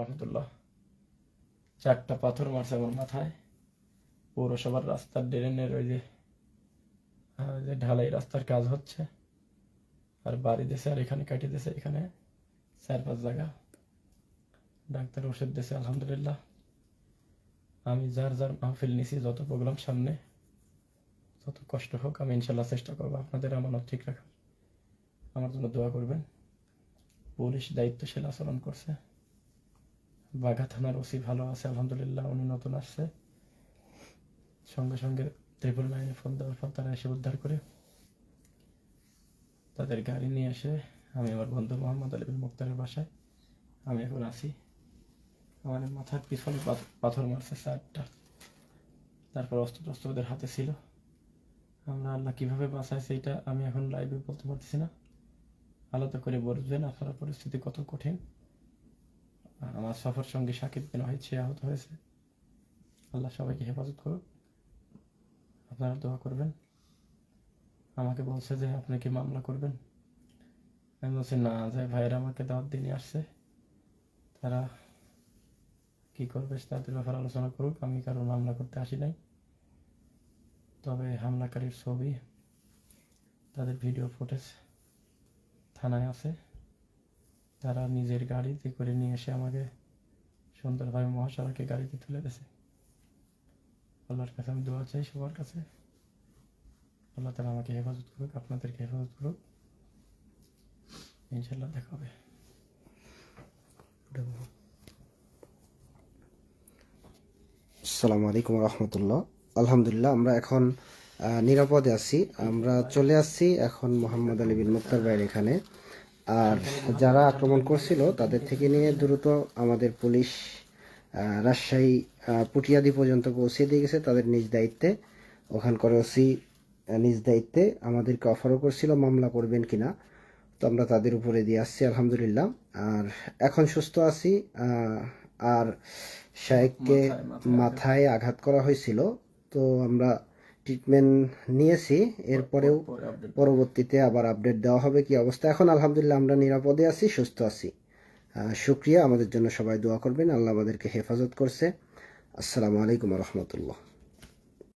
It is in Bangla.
রহমতুল্লাহ। 4টা পাথর মারছে আমার মাথায়। পৌরসভার রাস্তার ড্রেনের ওই যে ঢালাই রাস্তার কাজ হচ্ছে, আর বাড়ি দিয়েছে, আর এখানে কাটি দিয়েছে, এখানে 4-5 জায়গা। ডাক্তার ওষুধ দিয়েছে আলহামদুলিল্লাহ। আমি যার মাহফিল নিছি, যত প্রোগ্রাম সামনে, যত কষ্ট হোক, আমি ইনশাল্লাহ চেষ্টা করবো আপনাদের আমানত ঠিক রাখার। আমার জন্য দোয়া করবেন। পুলিশ দায়িত্বশীল আচরণ করছে। বাঘা থানার ওসি ভালো আছে আলহামদুলিল্লাহ, উনি নতুন আসছে। সঙ্গে সঙ্গে 999-এ ফোন দেওয়ার পর তারা এসে উদ্ধার করে তাদের গাড়ি নিয়ে এসে আমি আমার বন্ধু মোহাম্মদ আলী বিন মুক্তারের বাসায় আমি এখন আছি। আমার মাথার পিছনে পাথর মারছে 4টা। তারপর অস্ত্র ওদের হাতে ছিল। আমরা আল্লাহ কিভাবে বাঁচাইছে এটা আমি এখন লাইভে বলতে পারতেছি না। আলাদা করে বলবেন আপনার পরিস্থিতি কত কঠিন। আমার সফর সঙ্গী সাকিব বিন ওয়াহিদ সে আহত হয়েছে। আল্লাহ সবাইকে হেফাজত করুক। আপনারা দোয়া করবেন। আমাকে বলছে যে আপনি কি মামলা করবেন? আমি বলছি না, যে ভাইয়েরা আমাকে দাওয়াত দিয়ে নিয়ে আসছে, তারা কি করবে তাদের ব্যাপারে আলোচনা করুক। আমি কারো মামলা করতে আসি নাই। তবে হামলাকারীর ছবি, তাদের ভিডিও ফুটেজ থানায় আছে। তারা নিজের গাড়িতে করে নিয়ে এসে আমাকে সুন্দরভাবে মহাসড়কে গাড়িতে তুলে দিয়েছে। আল্লাহর কাছে আমি দোয়া চাই সবার কাছে, আল্লাহ তাআলা আমাকে হেফাজত করুক, আপনাদেরকে হেফাজত করুক। ইনশাল্লাহ দেখা হবে। আসসালামু আলাইকুম রহমতুল্লাহ। আলহামদুলিল্লাহ, আমরা এখন নিরাপদে আছি। আমরা চলে আসছি এখন মোহাম্মদ আলী বিন মুক্তার ভাইয়ের এখানে। আর যারা আক্রমণ করছিল তাদের থেকে নিয়ে দ্রুত আমাদের পুলিশ রাজশাহী পুটিয়াদি পর্যন্ত পৌঁছে দিয়ে গেছে তাদের নিজ দায়িত্বে। ওখানকার ওসি নিজ দায়িত্বে আমাদেরকে অফারও করছিল মামলা করবেন কিনা, তো আমরা তাদের উপরে দিয়ে আসছি আলহামদুলিল্লাহ। আর এখন সুস্থ আছি। আর শায়েককে মাথায় আঘাত করা হয়েছিল, তো আমরা ট্রিটমেন্ট নিয়েছি। এরপরেও পরবর্তীতে আবার আপডেট দেওয়া হবে কি অবস্থা। এখন আলহামদুলিল্লাহ আমরা নিরাপদে আছি, সুস্থ আছি। শুক্রিয়া। আমাদের জন্য সবাই দোয়া করবেন। আল্লাহ আমাদেরকে হেফাজত করছে। আসসালামু আলাইকুম রহমতুল্লাহ।